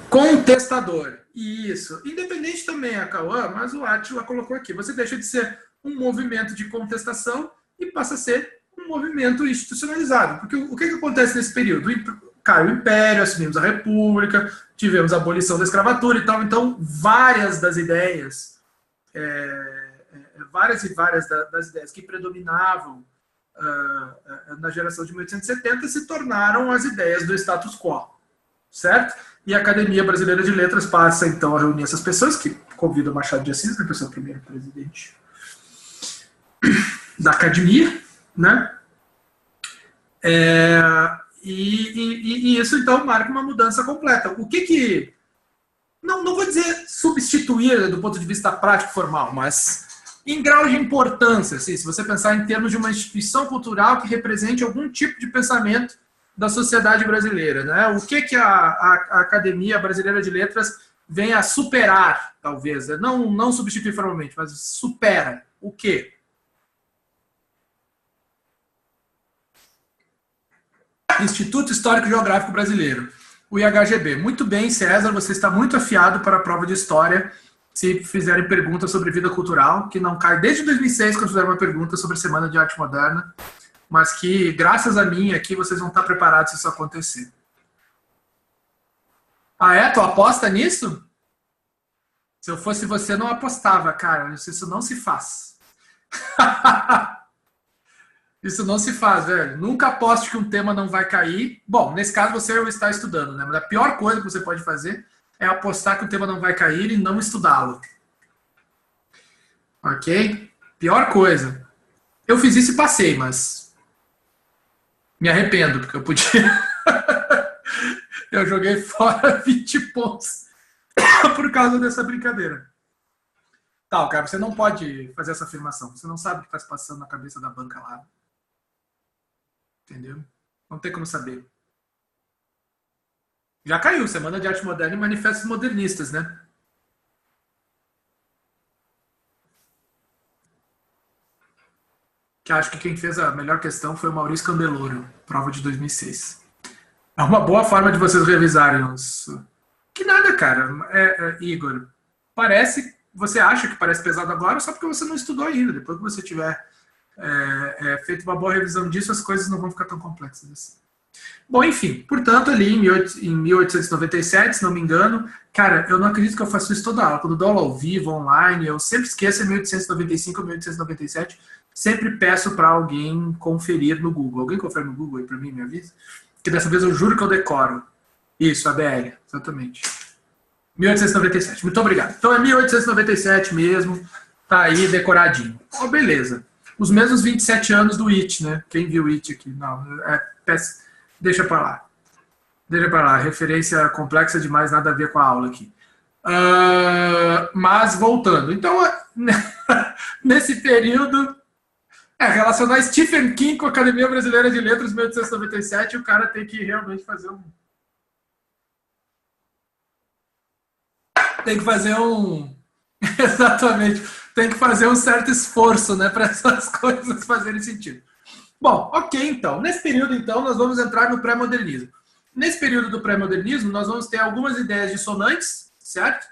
Contestador. Isso. Independente também a Cauã, mas o Átila colocou aqui. Você deixa de ser um movimento de contestação e passa a ser um movimento institucionalizado. Porque o que acontece nesse período? Caiu o Império, assumimos a República, tivemos a abolição da escravatura e tal. Então, várias das ideias, várias das ideias que predominavam na geração de 1870 se tornaram as ideias do status quo. Certo? E a Academia Brasileira de Letras passa, então, a reunir essas pessoas, que convida o Machado de Assis, que é o primeiro presidente da academia, né? E isso, então, marca uma mudança completa. O que não vou dizer substituir do ponto de vista prático formal, mas em grau de importância, assim, se você pensar em termos de uma instituição cultural que represente algum tipo de pensamento da sociedade brasileira, né? O que a Academia Brasileira de Letras vem a superar, talvez, não substituir formalmente, mas supera o quê? Instituto Histórico e Geográfico Brasileiro, o IHGB. Muito bem, César, você está muito afiado para a prova de História, se fizerem perguntas sobre vida cultural, que não cai desde 2006, quando fizeram uma pergunta sobre a Semana de Arte Moderna, mas que, graças a mim, aqui vocês vão estar preparados se isso acontecer. Ah, é? Tu aposta nisso? Se eu fosse você, não apostava, cara. Isso não se faz. Isso não se faz, velho. Nunca aposte que um tema não vai cair. Bom, nesse caso você está estudando, né? Mas a pior coisa que você pode fazer é apostar que o tema não vai cair e não estudá-lo. Ok? Pior coisa. Eu fiz isso e passei, mas me arrependo, porque eu podia... Eu joguei fora 20 pontos por causa dessa brincadeira. Tá, cara, você não pode fazer essa afirmação. Você não sabe o que está se passando na cabeça da banca lá. Entendeu? Não tem como saber. Já caiu, Semana de Arte Moderna e Manifestos Modernistas, né? Que acho que quem fez a melhor questão foi o Maurício Candeloro, prova de 2006. É uma boa forma de vocês revisarem os... Que nada, cara. Igor, parece... Você acha que parece pesado agora só porque você não estudou ainda. Depois que você tiver feito uma boa revisão disso, as coisas não vão ficar tão complexas assim. Bom, enfim. Portanto, ali em 1897, se não me engano, cara, eu não acredito que eu faço isso toda aula. Quando eu dou aula ao vivo, online, eu sempre esqueço 1895 ou 1897. Sempre peço para alguém conferir no Google. Alguém confere no Google aí para mim, me avisa? Que dessa vez eu juro que eu decoro. Isso, a BL, exatamente. 1897, muito obrigado. Então é 1897 mesmo, tá aí decoradinho. Oh, beleza. Os mesmos 27 anos do IT, né? Quem viu IT aqui? Não, deixa pra lá. Deixa pra lá, referência complexa demais, nada a ver com a aula aqui. Mas voltando, então nesse período... relacionar Stephen King com a Academia Brasileira de Letras 1897, o cara tem que realmente fazer um... Tem que fazer um... Exatamente. Tem que fazer um certo esforço, né, para essas coisas fazerem sentido. Bom, ok, então. Nesse período, então, nós vamos entrar no pré-modernismo. Nesse período do pré-modernismo, nós vamos ter algumas ideias dissonantes, certo?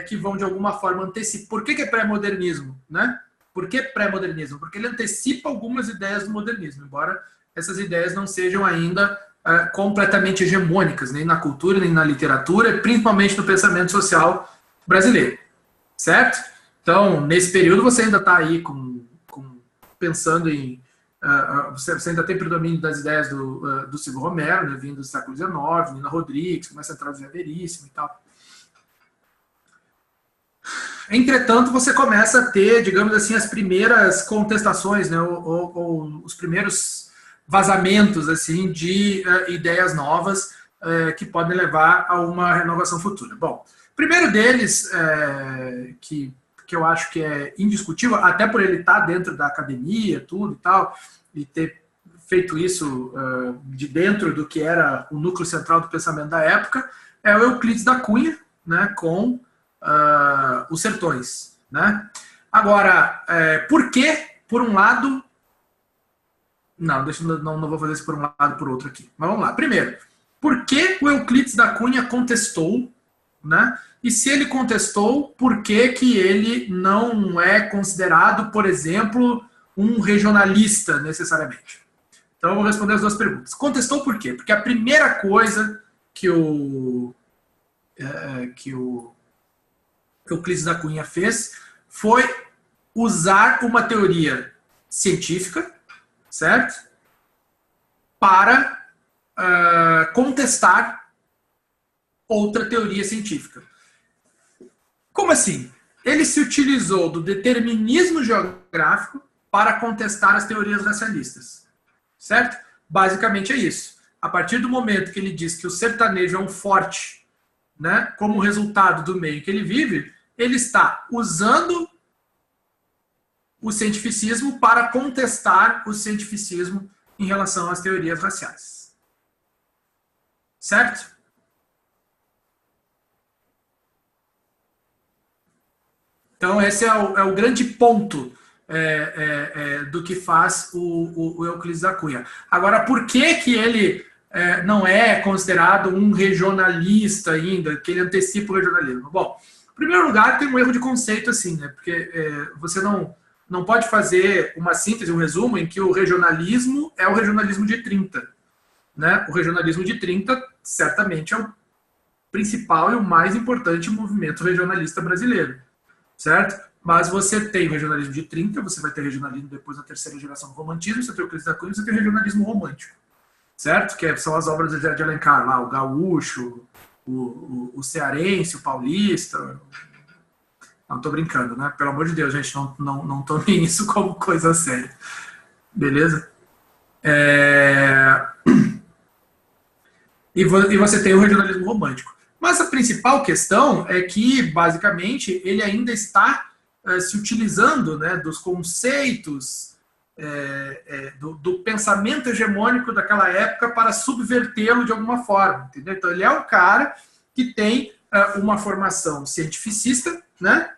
Que vão, de alguma forma, antecipar... Por que é pré-modernismo, né? Por que pré-modernismo? Porque ele antecipa algumas ideias do modernismo, embora essas ideias não sejam ainda completamente hegemônicas, nem na cultura, nem na literatura, principalmente no pensamento social brasileiro, certo? Então, nesse período, você ainda está aí pensando em... você ainda tem predomínio das ideias do Silvio Romero, né, vindo do século XIX, Nina Rodrigues, começa a traduzir a Veríssimo e tal. Entretanto, você começa a ter, digamos assim, as primeiras contestações, né, ou os primeiros vazamentos assim, de ideias novas que podem levar a uma renovação futura. Bom, o primeiro deles, que eu acho que é indiscutível, até por ele estar dentro da academia, tudo e tal, e ter feito isso de dentro do que era o núcleo central do pensamento da época, é o Euclides da Cunha, né, com os Sertões, né? Agora, por que, por um lado... Não, não vou fazer isso por um lado por outro aqui. Mas vamos lá. Primeiro, por que o Euclides da Cunha contestou, né? E se ele contestou, por que ele não é considerado, por exemplo, um regionalista necessariamente? Então eu vou responder as duas perguntas. Contestou por quê? Porque a primeira coisa que o Euclides da Cunha fez foi usar uma teoria científica, certo? Para contestar outra teoria científica. Como assim? Ele se utilizou do determinismo geográfico para contestar as teorias racialistas, certo? Basicamente é isso. A partir do momento que ele diz que o sertanejo é um forte, né, como resultado do meio que ele vive, ele está usando o cientificismo para contestar o cientificismo em relação às teorias raciais. Certo? Então, esse é o grande ponto do que faz o Euclides da Cunha. Agora, por que ele não é considerado um regionalista ainda, que ele antecipa o regionalismo? Bom, em primeiro lugar, tem um erro de conceito, assim, né? Porque você não não pode fazer uma síntese, um resumo, em que o regionalismo é o regionalismo de 30. Né? O regionalismo de 30, certamente, é o principal e o mais importante movimento regionalista brasileiro, certo? Mas você tem o regionalismo de 30, você vai ter regionalismo depois da terceira geração do romantismo, você tem o Euclides da Cunha, você tem o regionalismo romântico, certo? Que são as obras de Alencar, lá, o gaúcho, o cearense, o paulista. Não, tô brincando, né? Pelo amor de Deus, gente, não tomem isso como coisa séria. Beleza? E você tem o regionalismo romântico. Mas a principal questão é que, basicamente, ele ainda está se utilizando, né, dos conceitos do pensamento hegemônico daquela época para subvertê-lo de alguma forma. Entendeu? Então, ele é um cara que tem uma formação cientificista, né?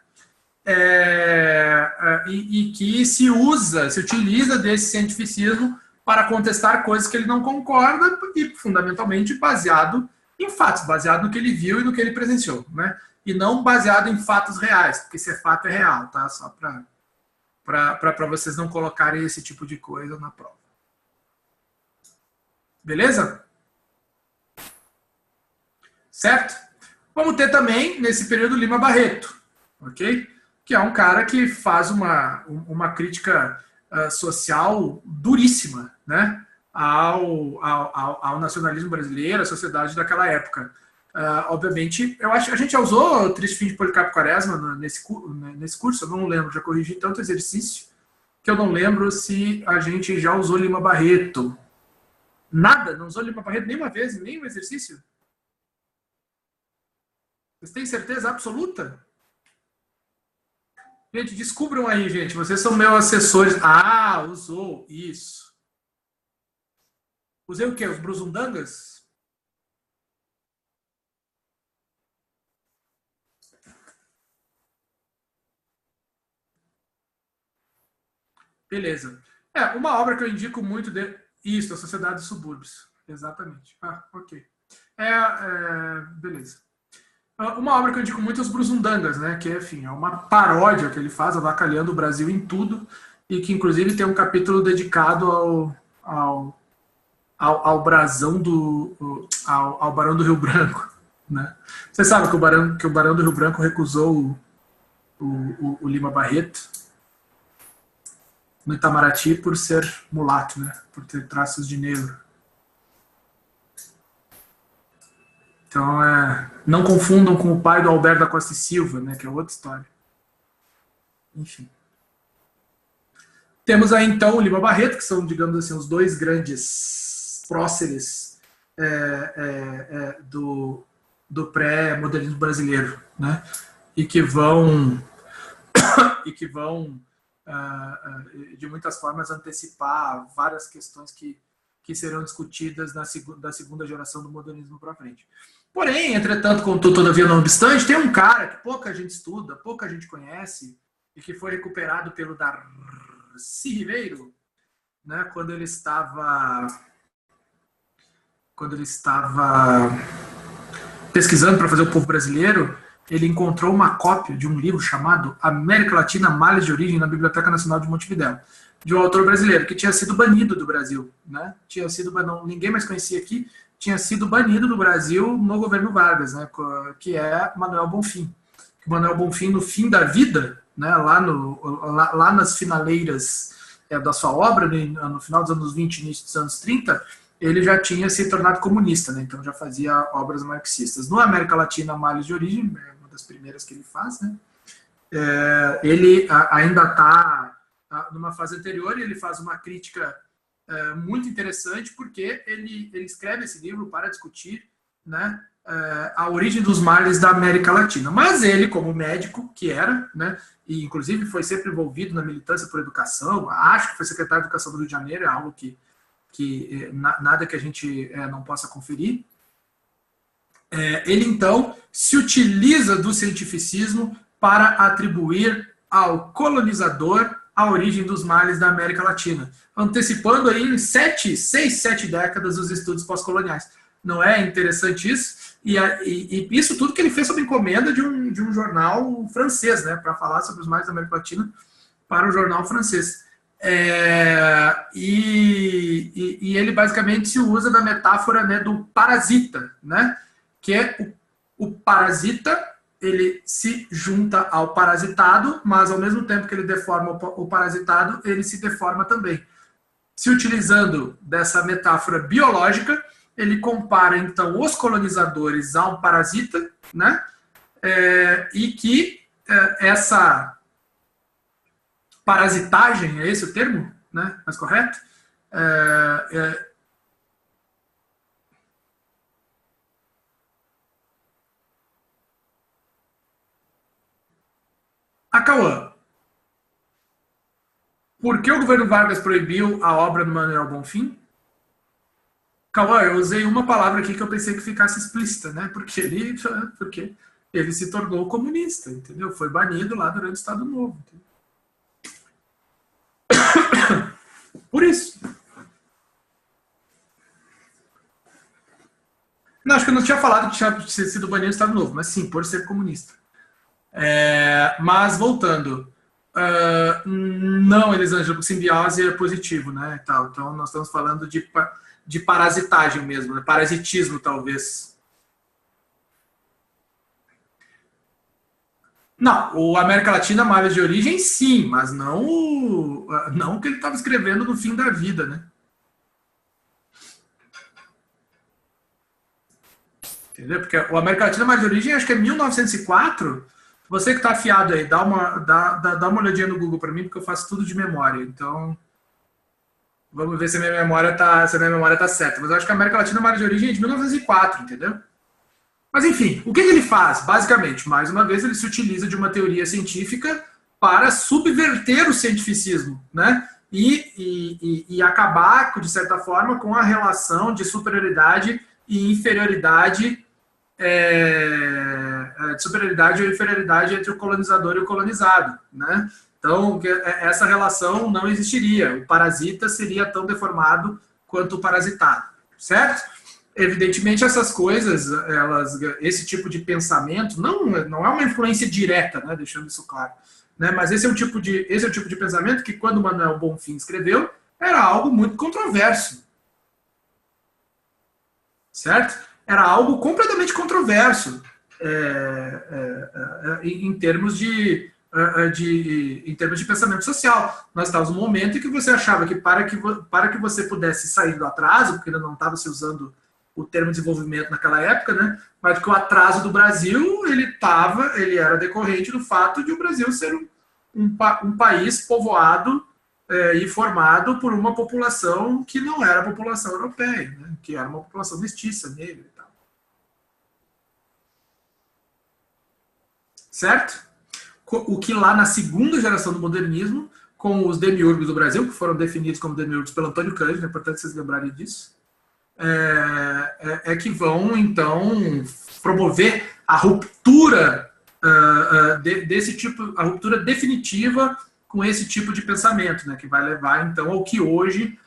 E que se utiliza desse cientificismo para contestar coisas que ele não concorda e, fundamentalmente, baseado em fatos, baseado no que ele viu e no que ele presenciou, né? E não baseado em fatos reais, porque se é fato é real, tá? Só para vocês não colocarem esse tipo de coisa na prova. Beleza? Certo? Vamos ter também, nesse período, Lima Barreto, ok? Que é um cara que faz uma crítica social duríssima, né, ao nacionalismo brasileiro, à sociedade daquela época. Obviamente, eu acho que a gente já usou o Triste Fim de Policarpo Quaresma nesse curso, eu não lembro, já corrigi tanto exercício, que eu não lembro se a gente já usou Lima Barreto. Nada? Não usou Lima Barreto nenhuma vez, nenhum exercício? Vocês têm certeza absoluta? Gente, descubram aí, gente. Vocês são meus assessores. Ah, usou. Isso. Usei o quê? Os Brusundangas? Beleza. Uma obra que eu indico muito... Isso, a Sociedade dos Subúrbios. Exatamente. Ah, ok. Beleza. Uma obra que eu indico muito é Os Brusundangas, né? Que, enfim, é uma paródia que ele faz, avacalhando o Brasil em tudo, e que, inclusive, tem um capítulo dedicado ao brasão ao Barão do Rio Branco, né? Você sabe que o Barão do Rio Branco recusou o Lima Barreto no Itamaraty por ser mulato, né? Por ter traços de negro. Então, não confundam com o pai do Alberto da Costa e Silva, né, que é outra história. Enfim. Temos aí, então, o Lima Barreto, que são, digamos assim, os dois grandes próceres do pré-modernismo brasileiro, né, e que vão de muitas formas, antecipar várias questões que serão discutidas da segunda geração do modernismo para frente. Porém, entretanto, contudo, todavia, não obstante, tem um cara que pouca gente estuda, pouca gente conhece, e que foi recuperado pelo Darcy Ribeiro, né, quando ele estava pesquisando para fazer o povo brasileiro. Ele encontrou uma cópia de um livro chamado América Latina, Males de Origem, na Biblioteca Nacional de Montevidéu, de um autor brasileiro que tinha sido banido do Brasil, né? Ninguém mais conhecia aqui, tinha sido banido do Brasil no governo Vargas, né? Que é Manuel Bonfim. Manuel Bonfim, no fim da vida, né? Lá nas finaleiras da sua obra, no final dos anos 20, início dos anos 30, ele já tinha se tornado comunista, né? Então já fazia obras marxistas. No América Latina, Males de Origem, uma das primeiras que ele faz, né? Ele ainda está numa fase anterior, e ele faz uma crítica muito interessante, porque ele escreve esse livro para discutir, né, a origem dos males da América Latina. Mas ele, como médico que era, né, e inclusive foi sempre envolvido na militância por educação, acho que foi secretário de Educação do Rio de Janeiro, é algo que nada que a gente não possa conferir. Ele, então, se utiliza do cientificismo para atribuir ao colonizador a origem dos males da América Latina, antecipando aí em 6, 7 décadas os estudos pós-coloniais. Não é interessante isso? E isso tudo que ele fez sob encomenda de um jornal francês, né, para falar sobre os males da América Latina para o jornal francês. E ele basicamente se usa da metáfora, né, do parasita, né, que é o parasita, ele se junta ao parasitado, mas ao mesmo tempo que ele deforma o parasitado, ele se deforma também. Se utilizando dessa metáfora biológica, ele compara então os colonizadores a um parasita, né, e que essa parasitagem, é esse o termo, né? Mais correto? A Cauã, por que o governo Vargas proibiu a obra do Manuel Bonfim? Cauã, eu usei uma palavra aqui que eu pensei que ficasse explícita, né? Porque ele se tornou comunista, entendeu? Foi banido lá durante o Estado Novo. Entendeu? Por isso. Não, acho que eu não tinha falado que tinha sido banido do Estado Novo, mas sim, por ser comunista. Mas voltando, não, Elisângela, simbiose é positivo, né? Tal. Então nós estamos falando de parasitagem mesmo, né? Parasitismo talvez. Não, o América Latina, Malha de origem, sim, mas não o que ele estava escrevendo no fim da vida, né? Entendeu? Porque o América Latina, Malha de origem, acho que é 1904. Você que está afiado aí, dá uma olhadinha no Google para mim, porque eu faço tudo de memória. Então, vamos ver se a minha memória tá certa. Mas eu acho que a América Latina, Malha de origem, é de 1904, entendeu? Mas enfim, o que ele faz? Basicamente, mais uma vez, ele se utiliza de uma teoria científica para subverter o cientificismo, né? E acabar, de certa forma, com a relação de superioridade e inferioridade, de superioridade ou inferioridade entre o colonizador e o colonizado, né? Então, essa relação não existiria. O parasita seria tão deformado quanto o parasitado, certo? Evidentemente, essas coisas, esse tipo de pensamento, não é uma influência direta, né, deixando isso claro, né, mas esse é o tipo de pensamento que, quando Manuel Bonfim escreveu, era algo muito controverso, certo? Era algo completamente controverso em termos em termos de pensamento social. Nós estávamos num momento em que você achava que para que você pudesse sair do atraso, porque ainda não estava se usando o termo desenvolvimento naquela época, né? Mas que o atraso do Brasil ele era decorrente do fato de o Brasil ser um país povoado e formado por uma população que não era a população europeia, né? Que era uma população mestiça negra e tal. Certo? O que lá na segunda geração do modernismo, com os demiurgos do Brasil, que foram definidos como demiurgos pelo Antônio Cândido, é importante vocês lembrarem disso, que vão, então, promover a ruptura desse tipo, a ruptura definitiva com esse tipo de pensamento, né, que vai levar, então, ao que hoje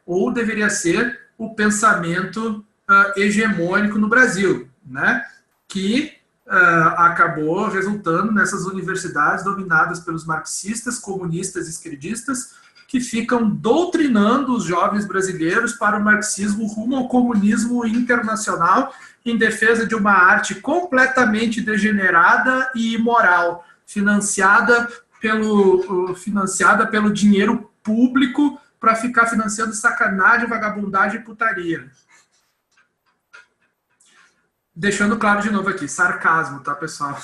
ou deveria ser o pensamento hegemônico no Brasil, né, que acabou resultando nessas universidades dominadas pelos marxistas, comunistas e esquerdistas, que ficam doutrinando os jovens brasileiros para o marxismo rumo ao comunismo internacional, em defesa de uma arte completamente degenerada e imoral, financiada pelo dinheiro público para ficar financiando sacanagem, vagabundagem e putaria. Deixando claro de novo aqui, sarcasmo, tá, pessoal?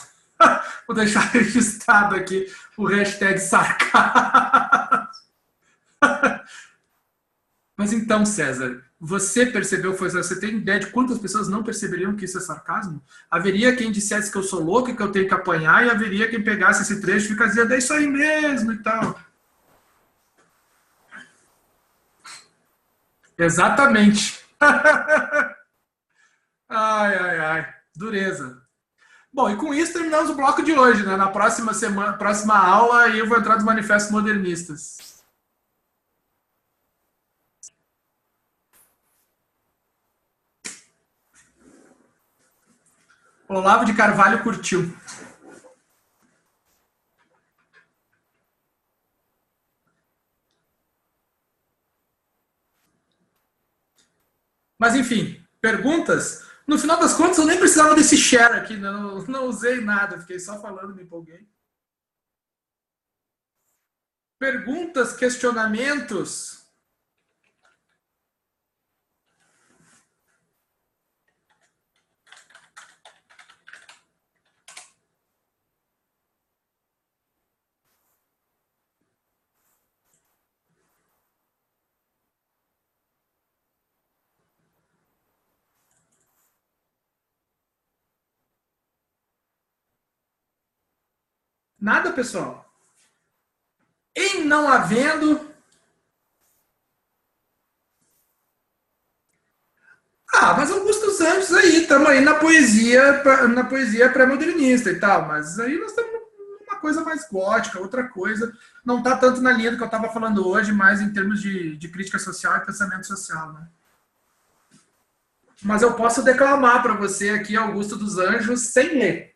Vou deixar registrado aqui o hashtag sarcasmo. Mas então, César, você percebeu, você tem ideia de quantas pessoas não perceberiam que isso é sarcasmo? Haveria quem dissesse que eu sou louco e que eu tenho que apanhar, e haveria quem pegasse esse trecho e ficasse dizendo, é isso aí mesmo e tal. Exatamente. Ai, ai, ai. Dureza. Bom, e com isso terminamos o bloco de hoje, né? Na próxima aula, eu vou entrar nos manifestos modernistas. Olavo de Carvalho curtiu. Mas enfim, perguntas? No final das contas, eu nem precisava desse share aqui, não usei nada, fiquei só falando, me empolguei. Perguntas, questionamentos? Nada, pessoal. Em não havendo. Ah, mas Augusto dos Anjos aí, estamos aí na poesia pré-modernista e tal, mas aí nós estamos numa coisa mais gótica, outra coisa. Não está tanto na linha do que eu estava falando hoje, mas em termos de crítica social e pensamento social, né? Mas eu posso declamar para você aqui Augusto dos Anjos sem ler.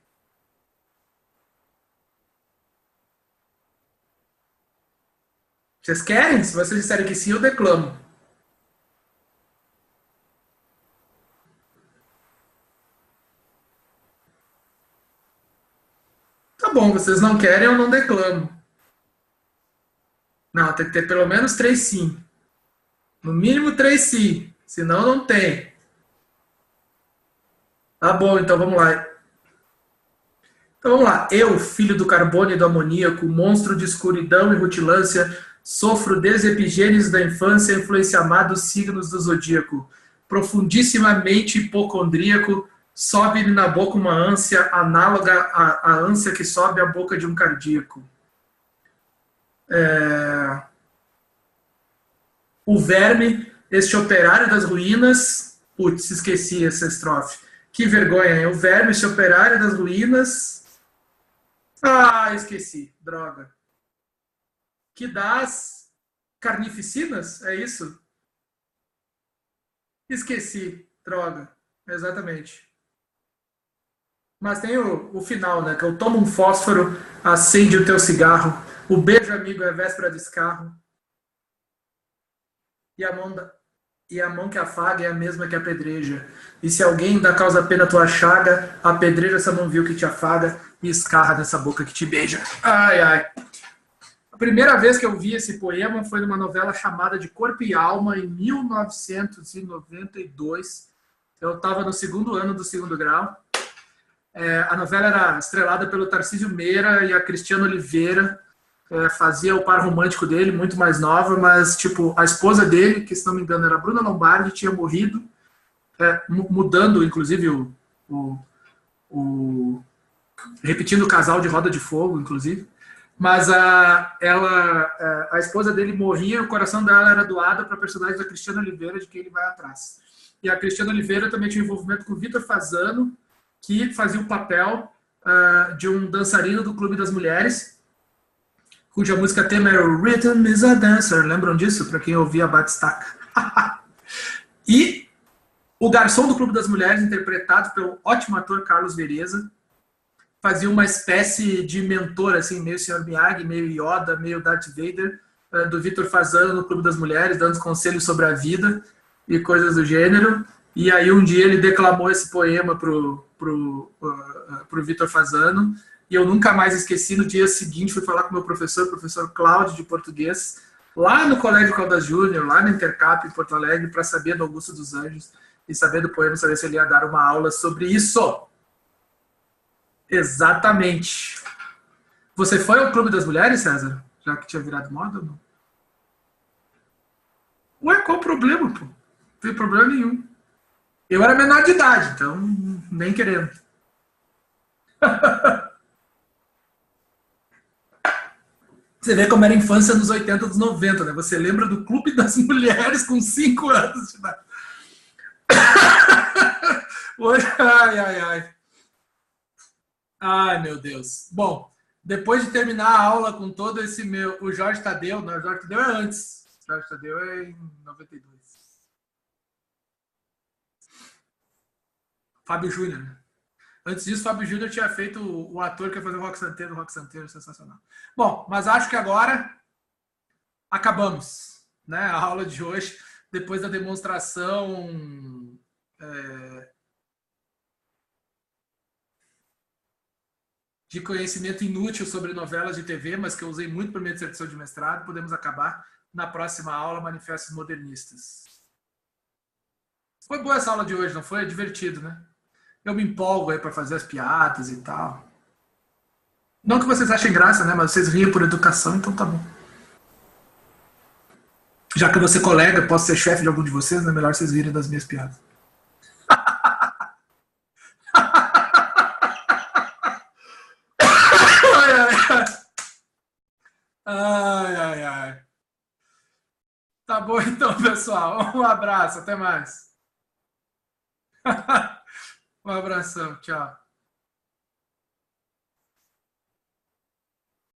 Vocês querem? Se vocês disserem que sim, eu declamo. Tá bom, vocês não querem, eu não declamo. Não, tem que ter pelo menos três sim. No mínimo três sim. Senão não tem. Tá bom, então vamos lá. Então vamos lá. Eu, filho do carbono e do amoníaco, monstro de escuridão e rutilância, sofro desde epigênesis da infância, influenciamados signos do zodíaco. Profundissimamente hipocondríaco, sobe-me na boca uma ânsia análoga à ânsia que sobe à boca de um cardíaco. O verme, este operário das ruínas. Putz, esqueci essa estrofe. Que vergonha, hein? O verme, este operário das ruínas. Ah, esqueci. Droga. Que das carnificinas? É isso? Esqueci. Droga. Exatamente. Mas tem o final, né? Que eu tomo um fósforo, acende o teu cigarro. O beijo, amigo, é véspera de escarro. E a mão da, e a mão que afaga é a mesma que apedreja. E se alguém dá causa pena tua chaga, apedreja essa mão vil que te afaga e escarra nessa boca que te beija. Ai, ai. A primeira vez que eu vi esse poema foi numa novela chamada de Corpo e Alma, em 1992. Eu estava no segundo ano do segundo grau. A novela era estrelada pelo Tarcísio Meira e a Cristiana Oliveira. Fazia o par romântico dele, muito mais nova, mas tipo a esposa dele, que se não me engano era Bruna Lombardi, tinha morrido, mudando inclusive o, o repetindo o casal de Roda de Fogo, inclusive. Mas a esposa dele morria, o coração dela era doado para a personagem da Cristiana Oliveira, de quem ele vai atrás. E a Cristiana Oliveira também tinha envolvimento com o Vitor Fasano, que fazia o papel de um dançarino do Clube das Mulheres, cuja música tema é o Rhythm is a Dancer. Lembram disso? Para quem ouvia a Batistaca. E o garçom do Clube das Mulheres, interpretado pelo ótimo ator Carlos Vereza, fazia uma espécie de mentor, assim, meio Sr. Miyagi, meio Yoda, meio Darth Vader, do Vitor Fasano no Clube das Mulheres, dando conselhos sobre a vida e coisas do gênero. E aí um dia ele declamou esse poema pro Vitor Fasano, e eu nunca mais esqueci. No dia seguinte fui falar com o meu professor, o professor Cláudio de português, lá no Colégio Caldas Júnior, lá no Intercap em Porto Alegre, para saber do Augusto dos Anjos e saber do poema, saber se ele ia dar uma aula sobre isso. Exatamente. Você foi ao Clube das Mulheres, César? Já que tinha virado moda ou não? Ué, qual o problema, pô? Não tem problema nenhum. Eu era menor de idade, então nem querendo. Você vê como era a infância nos 80, dos 90, né? Você lembra do Clube das Mulheres com 5 anos de idade. Hoje, ai, ai, ai. Ai, meu Deus. Bom, depois de terminar a aula com todo esse meu... O Jorge Tadeu, não, o Jorge Tadeu é antes. O Jorge Tadeu é em 92. Fábio Júnior, né? Antes disso, Fábio Júnior tinha feito o ator que ia fazer o Rock Santeiro, o Rock Santeiro, sensacional. Bom, mas acho que agora acabamos, né? A aula de hoje. depois da demonstração de conhecimento inútil sobre novelas de TV, mas que eu usei muito para minha dissertação de mestrado, podemos acabar na próxima aula, Manifestos Modernistas. Foi boa essa aula de hoje, não foi? É divertido, né? Eu me empolgo aí para fazer as piadas e tal. Não que vocês achem graça, né? Mas vocês riem por educação, então tá bom. Já que eu vou ser colega, posso ser chefe de algum de vocês, né? Melhor vocês rirem das minhas piadas. Ai, ai, ai. Tá bom então, pessoal. Um abraço, até mais. Um abração, tchau.